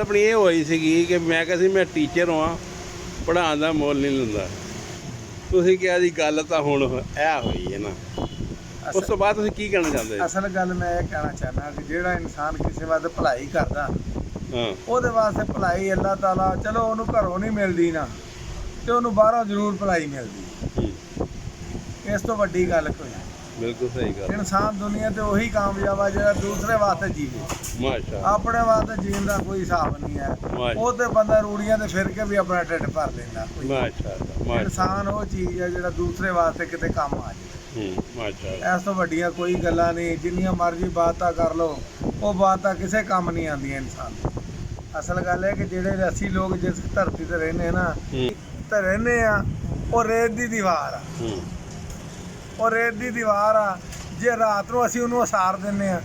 ਆਪਣੀ ਇਹ ਹੋਈ ਸੀਗੀ ਕਿ ਮੈਂ ਕਿਹਾ ਸੀ ਮੈਂ ਟੀਚਰ ਹਾਂ, ਪੜ੍ਹਾਉਣ ਦਾ ਮੁੱਲ ਨਹੀਂ ਲੈਂਦਾ। ਤੁਸੀਂ ਕਿਹਾ ਜੀ ਗੱਲ ਤਾਂ ਹੁਣ ਇਹ ਹੋਈ ਹੈ ਨਾ, ਉਸ ਤੋਂ ਬਾਅਦ ਤੁਸੀਂ ਕੀ ਕਹਿਣਾ ਚਾਹੁੰਦੇ? ਅਸਲ ਗੱਲ ਮੈਂ ਇਹ ਕਹਿਣਾ ਚਾਹੁੰਦਾ ਕਿ ਜਿਹੜਾ ਇਨਸਾਨ ਕਿਸੇ ਵਾਸਤੇ ਭਲਾਈ ਕਰਦਾ ਹਾਂ, ਉਹਦੇ ਵਾਸਤੇ ਭਲਾਈ ਅੱਲਾਹ ਤਾਲਾ, ਚਲੋ ਉਹਨੂੰ ਘਰੋਂ ਨਹੀਂ ਮਿਲਦੀ ਨਾ, ਤੇ ਉਹਨੂੰ ਬਾਹਰੋਂ ਜ਼ਰੂਰ ਭਲਾਈ ਮਿਲਦੀ। ਇਸ ਤੋਂ ਵੱਡੀ ਗੱਲ ਕੋਈ ਨਹੀਂ। ਬਿਲਕੁਲ ਸਹੀ ਗੱਲ। ਇਨਸਾਨ ਦੁਨੀਆ ਤੇ ਉਹੀ ਕਾਮਯਾਬ ਆ ਜਿਹੜਾ ਦੂਸਰੇ ਵਾਸਤੇ ਜੀਵੇ। ਮਾਸ਼ਾਅੱਲਾ। ਆਪਣੇ ਵਾਸਤੇ ਜੀਣ ਦਾ ਕੋਈ ਹਿਸਾਬ ਨਹੀਂ ਹੈ। ਉਹ ਤੇ ਬੰਦਾ ਰੂੜੀਆਂ ਤੇ ਫਿਰ ਕੇ ਵੀ ਆਪਣਾ ਢਿੱਡ ਭਰ ਲੈਂਦਾ। ਮਾਸ਼ਾਅੱਲਾ। ਇਨਸਾਨ ਉਹ ਚੀਜ਼ ਹੈ ਜਿਹੜਾ ਦੂਸਰੇ ਵਾਸਤੇ ਕਿਤੇ ਕੰਮ ਆ ਜਾਏ। ਮਾਸ਼ਾਅੱਲਾ। ਇਸ ਤੋਂ ਵੱਡੀਆਂ ਕੋਈ ਗੱਲਾਂ ਨਹੀਂ। ਜਿੰਨੀਆਂ ਮਰਜ਼ੀ ਬਾਤਾਂ ਕਰ ਲਓ, ਉਹ ਬਾਤਾਂ ਕਿਸੇ ਕੰਮ ਨਹੀਂ ਆਉਂਦੀਆਂ ਇਨਸਾਨ ਦੀ। ਅਸਲ ਗੱਲ ਹੈ ਕਿ ਜਿਹੜੇ ਅਸੀਂ ਲੋਕ ਜਿਸ ਧਰਤੀ ਤੇ ਰਹਿੰਦੇ ਨਾ, ਤੇ ਰਹਿੰਦੇ ਆ, ਉਹ ਰੇਤ ਦੀ ਦੀਵਾਰ ਆ। ਉਹ ਰੇਤ ਦੀ ਦੀਵਾਰ ਆ, ਜੇ ਰਾਤ ਨੂੰ ਅਸੀਂ ਉਹਨੂੰ ਉਸਾਰ ਦਿੰਦੇ ਆ,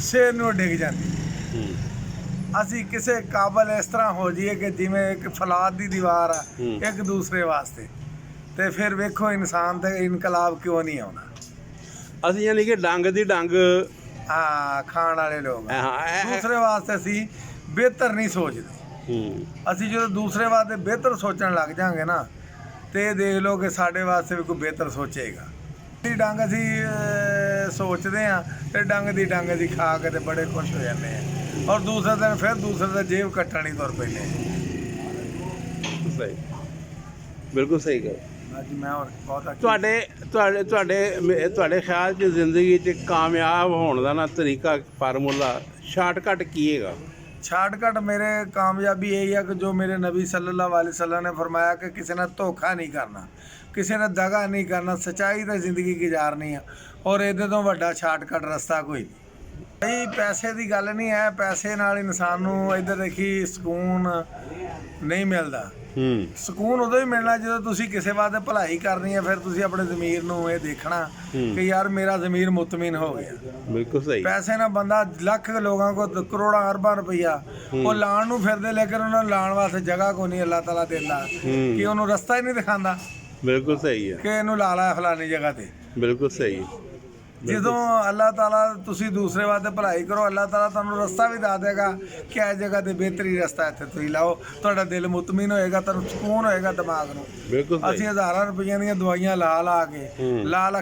ਸਵੇਰ ਨੂੰ ਡਿੱਗ ਜਾਂਦੀ। ਅਸੀਂ ਕਿਸੇ ਕਾਬਲ ਇਸ ਤਰ੍ਹਾਂ ਹੋ ਜਾਈਏ ਕਿ ਜਿਵੇਂ ਇੱਕ ਫੌਲਾਦ ਦੀ ਦੀਵਾਰ ਆ ਇੱਕ ਦੂਸਰੇ ਵਾਸਤੇ, ਤੇ ਫਿਰ ਵੇਖੋ ਇਨਸਾਨ ਤੇ ਇਨਕਲਾਬ ਕਿਉਂ ਨਹੀਂ ਆਉਣਾ। ਅਸੀਂ ਯਾਨੀ ਕਿ ਡੰਗ ਦੀ ਡੰਗ ਖਾਣ ਵਾਲੇ ਲੋਕ ਦੂਸਰੇ ਵਾਸਤੇ ਅਸੀਂ ਬਿਹਤਰ ਨਹੀਂ ਸੋਚਦੇ। ਅਸੀਂ ਜਦੋਂ ਦੂਸਰੇ ਵਾਸਤੇ ਬਿਹਤਰ ਸੋਚਣ ਲੱਗ ਜਾਵਾਂਗੇ ਨਾ, ਤੇ ਇਹ ਦੇਖ ਲਓ ਕਿ ਸਾਡੇ ਵਾਸਤੇ ਵੀ ਕੋਈ ਬਿਹਤਰ ਸੋਚੇਗਾ। ਦੀ ਡੰਗ ਅਸੀਂ ਸੋਚਦੇ ਹਾਂ, ਤੇ ਡੰਗ ਦੀ ਡੰਗ ਅਸੀਂ ਖਾ ਕੇ ਤੇ ਬੜੇ ਖੁਸ਼ ਹੋ ਜਾਂਦੇ ਹਾਂ, ਔਰ ਦੂਸਰੇ ਦਿਨ ਫਿਰ ਦੂਸਰੇ ਦਾ ਜੇਬ ਕੱਟਣ ਹੀ ਤੁਰ ਪੈਂਦੇ। ਸਹੀ, ਬਿਲਕੁਲ ਸਹੀ ਗੱਲ। ਅੱਜ ਮੈਂ ਹੋਰ ਬਹੁਤ ਤੁਹਾਡੇ ਖਿਆਲ 'ਚ ਜ਼ਿੰਦਗੀ 'ਚ ਕਾਮਯਾਬ ਹੋਣ ਦਾ ਨਾ ਤਰੀਕਾ, ਫਾਰਮੂਲਾ, ਸ਼ਾਰਟਕਟ ਕੀ ਹੈਗਾ? ਸ਼ਾਰਟਕਟ ਮੇਰੇ ਕਾਮਯਾਬੀ ਇਹੀ ਆ ਕਿ ਜੋ ਮੇਰੇ ਨਬੀ ਸੱਲੱਲਾਹੁ ਅਲੈਹਿ ਵਸੱਲਮ ਨੇ ਫਰਮਾਇਆ ਕਿ ਕਿਸੇ ਨਾਲ ਧੋਖਾ ਨਹੀਂ ਕਰਨਾ, ਕਿਸੇ ਨਾਲ ਦਗਾ ਨਹੀਂ ਕਰਨਾ, ਸੱਚਾਈ ਤਾਂ ਜ਼ਿੰਦਗੀ ਗੁਜ਼ਾਰਨੀ ਆ। ਔਰ ਇਹਦੇ ਤੋਂ ਵੱਡਾ ਸ਼ਾਰਟਕਟ ਰਸਤਾ ਕੋਈ ਨਹੀਂ। ਪੈਸੇ ਦੀ ਗੱਲ ਨਹੀਂ ਹੈ, ਪੈਸੇ ਨਾਲ ਇਨਸਾਨ ਨੂੰ ਇੱਧਰ ਦੇਖੀ ਸਕੂਨ ਨਹੀਂ ਮਿਲਦਾ। ਸਕੂਨ ਉਦੋਂ ਹੀ ਮਿਲਣਾ ਜਦੋਂ ਤੁਸੀਂ ਕਿਸੇ ਵਾਸਤੇ ਭਲਾਈ ਕਰਨੀ ਹੈ। ਫਿਰ ਤੁਸੀਂ ਆਪਣੇ ਜ਼ਮੀਰ ਨੂੰ ਇਹ ਦੇਖਣਾ ਕਿ ਯਾਰ ਮੇਰਾ ਜ਼ਮੀਰ ਮੁਤਮਿਨ ਹੋ ਗਿਆ। ਬਿਲਕੁਲ ਸਹੀ। ਪੈਸੇ ਨਾਲ ਬੰਦਾ ਲੱਖ ਲੋਕਾਂ ਕੋਲ ਕਰੋੜਾਂ ਅਰਬਾਂ ਰੁਪਈਆ ਉਹ ਲਾਣ ਨੂੰ ਫਿਰਦੇ, ਲੇਕਿਨ ਉਹਨਾਂ ਨੂੰ ਲਾਣ ਵਾਸਤੇ ਜਗ੍ਹਾ ਕੋਈ ਨਹੀਂ ਅੱਲਾਹ ਤਾਲਾ ਦਿੰਦਾ, ਕਿ ਉਹਨੂੰ ਰਸਤਾ ਹੀ ਨਹੀਂ ਦਿਖਾਉਂਦਾ। ਬਿਲਕੁਲ ਸਹੀ ਹੈ ਕਿ ਇਹਨੂੰ ਲਾ ਲਾ ਫਲਾਨੀ ਜਗ੍ਹਾ ਤੇ। ਬਿਲਕੁਲ ਸਹੀ। ਜਦੋਂ ਅੱਲਾਹ ਤਾਲਾ ਤੁਸੀਂ ਦੂਸਰੇ ਵਾਸਤੇ ਭਲਾਈ ਕਰੋ, ਅੱਲਾਹ ਤਾਲਾ ਤੁਹਾਨੂੰ ਰਸਤਾ ਵੀ ਦੱਸ ਦੇਗਾ ਕਿ ਇਸ ਜਗ੍ਹਾ ਤੇ ਬਿਹਤਰੀ ਰਸਤਾ ਇੱਥੇ ਤੁਸੀਂ ਲਾਓ। ਤੁਹਾਡਾ ਦਿਲ ਮੁਤਮਿਨ ਹੋਏਗਾ, ਤੁਹਾਨੂੰ ਸਕੂਨ ਹੋਏਗਾ ਦਿਮਾਗ ਨੂੰ। ਬਿਲਕੁਲ। ਅਸੀਂ ਹਜ਼ਾਰਾਂ ਰੁਪਈਆਂ ਦੀਆਂ ਦਵਾਈਆਂ ਲਾ ਕੇ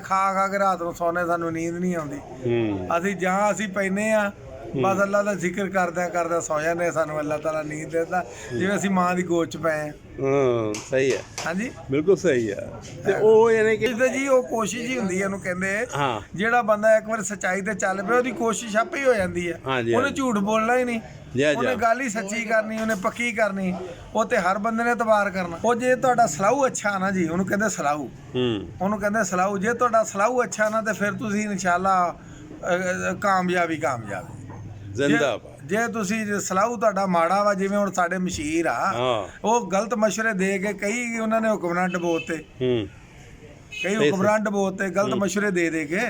ਖਾ ਕੇ ਰਾਤ ਨੂੰ ਸੌਂਦੇ, ਸਾਨੂੰ ਨੀਂਦ ਨਹੀਂ ਆਉਂਦੀ। ਅਸੀਂ ਜਾਂ ਅਸੀਂ ਪੈਂਦੇ ਆ, ਬਸ ਅੱਲਾਹ ਦਾ ਜ਼ਿਕਰ ਕਰਦਿਆਂ ਸੌ ਜਾਂਦੇ, ਸਾਨੂੰ ਅੱਲਾਹ ਤਾਲਾ ਨੀਂਦ ਦਿੰਦਾ ਜਿਵੇਂ ਅਸੀਂ ਮਾਂ ਦੀ ਗੋਦ 'ਚ ਪਏ ਆ। ਸਹੀ ਹੈ। ਹਾਂਜੀ, ਬਿਲਕੁਲ ਸਹੀ ਹੈ। ਤੇ ਉਹ ਯਾਨੀ ਕਿ ਜੀ ਉਹ ਕੋਸ਼ਿਸ਼ ਹੀ ਹੁੰਦੀ ਹੈ, ਉਹਨੂੰ ਕਹਿੰਦੇ ਜਿਹੜਾ ਬੰਦਾ ਇੱਕ ਵਾਰ ਸੱਚਾਈ ਤੇ ਚੱਲ ਪਿਆ, ਉਹਦੀ ਕੋਸ਼ਿਸ਼ ਆਪੇ ਹੀ ਹੋ ਜਾਂਦੀ ਹੈ। ਉਹਨੇ ਝੂਠ ਬੋਲਣਾ ਹੀ ਨਹੀਂ, ਉਹਨੇ ਗੱਲ ਹੀ ਸੱਚੀ ਕਰਨੀ, ਉਹਨੇ ਪੱਕੀ ਕਰਨੀ। ਉਹ ਤੇ ਹਰ ਬੰਦੇ ਨੇ ਇਤਬਾਰ ਕਰਨਾ। ਉਹ ਜੇ ਤੁਹਾਡਾ ਸਲਾਹੂ ਅੱਛਾ ਨਾ ਜੀ, ਉਹਨੂੰ ਕਹਿੰਦੇ ਸਲਾਹੂ, ਉਹਨੂੰ ਕਹਿੰਦੇ ਸਲਾਹੂ। ਜੇ ਤੁਹਾਡਾ ਸਲਾਹੂ ਅੱਛਾ ਨਾ, ਤੇ ਫਿਰ ਤੁਸੀਂ ਇਨਸ਼ਾਅੱਲਾ ਕਾਮਯਾਬੀ। ਜੇ ਤੁਸੀਂ ਸਲਾਹੂ ਤੁਹਾਡਾ ਮਾੜਾ ਵਾ, ਜਿਵੇਂ ਹੁਣ ਸਾਡੇ ਮਸ਼ੀਰ ਆ, ਉਹ ਗਲਤ ਮਸ਼ਵਰੇ ਦੇ ਕੇ ਕਈ ਉਹਨਾਂ ਨੇ ਹੁਕਮਰਾਨ ਡਬੋਤੇ, ਗਲਤ ਮਸ਼ਵਰੇ ਦੇ ਕੇ।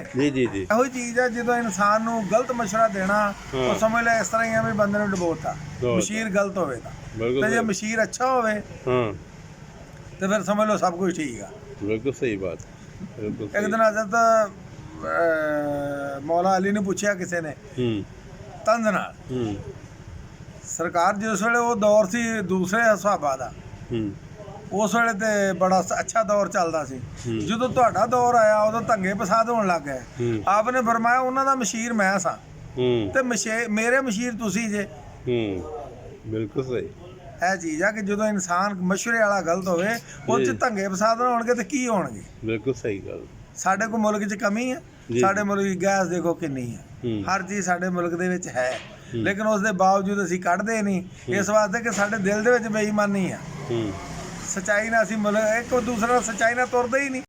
ਇਹੋ ਚੀਜ਼ ਆ, ਜਦੋਂ ਇਨਸਾਨ ਨੂੰ ਗਲਤ ਮਸ਼ਵਰਾ ਦੇਣਾ, ਉਹ ਸਮਝ ਲੈ ਇਸ ਤਰ੍ਹਾਂ ਹੀ ਆ ਵੀ ਬੰਦੇ ਨੂੰ ਡਬੋਤਾ। ਮਸ਼ੀਰ ਗਲਤ ਹੋਵੇ ਤਾਂ, ਜੇ ਮਸ਼ੀਰ ਅੱਛਾ ਹੋਵੇ ਤੇ ਫਿਰ ਸਮਝ ਲਓ ਸਭ ਕੁਝ ਠੀਕ ਆ। ਬਿਲਕੁਲ ਸਹੀ ਬਾਤ। ਇੱਕ ਦਿਨ ਹਜ਼ਰਤ ਮੌਲਾ ਅਲੀ ਨੂੰ ਪੁੱਛਿਆ ਕਿਸੇ ਨੇ ਤੰਜ਼ ਨਾਲ, ਸਰਕਾਰ ਜਿਸ ਵੇਲੇ ਉਹ ਦੌਰ ਸੀ ਦੂਸਰੇ ਹਿਸਾਬਾਂ ਦਾ, ਉਸ ਵੇਲੇ ਤੇ ਬੜਾ ਅੱਛਾ ਦੌਰ ਚੱਲਦਾ ਸੀ। ਜਦੋਂ ਤੁਹਾਡਾ ਦੌਰ ਆਇਆ, ਉਦੋਂ ਧੰਗੇ ਫਸਾਦ ਹੋਣ ਲੱਗ ਗਏ। ਆਪ ਨੇ ਫਰਮਾਇਆ ਉਹਨਾਂ ਦਾ ਮਸ਼ੀਰ ਮੈਂ ਸਾਂ, ਤੇ ਮੇਰੇ ਮਸ਼ੀਰ ਤੁਸੀਂ ਜੇ। ਬਿਲਕੁਲ ਸਹੀ। ਇਹ ਚੀਜ਼ ਆ ਕਿ ਜਦੋਂ ਇਨਸਾਨ ਮਸ਼ਵਰੇ ਵਾਲਾ ਗਲਤ ਹੋਵੇ, ਉਹ 'ਚ ਧੰਗੇ ਫਸਾਦ ਹੋਣਗੇ ਤੇ ਕੀ ਹੋਣਗੇ। ਬਿਲਕੁਲ ਸਹੀ ਗੱਲ। ਸਾਡੇ ਕੋਲ ਮੁਲਕ 'ਚ ਕਮੀ ਹੈ, ਸਾਡੇ ਮੁਲਕ ਦੀ ਗੈਸ ਦੇਖੋ ਕਿੰਨੀ ਹੈ, ਹਰ ਚੀਜ਼ ਸਾਡੇ ਮੁਲਕ ਦੇ ਵਿੱਚ ਹੈ, ਲੇਕਿਨ ਉਸ ਦੇ ਬਾਵਜੂਦ ਅਸੀਂ ਕੱਢਦੇ ਨਹੀਂ। ਇਸ ਵਾਸਤੇ ਕਿ ਸਾਡੇ ਦਿਲ ਦੇ ਵਿੱਚ ਬੇਈਮਾਨੀ ਆ। ਸੱਚਾਈ ਨਾਲ ਅਸੀਂ ਇੱਕ ਦੂਸਰੇ ਨਾਲ ਸੱਚਾਈ ਨਾਲ ਤੁਰਦੇ ਹੀ ਨਹੀਂ।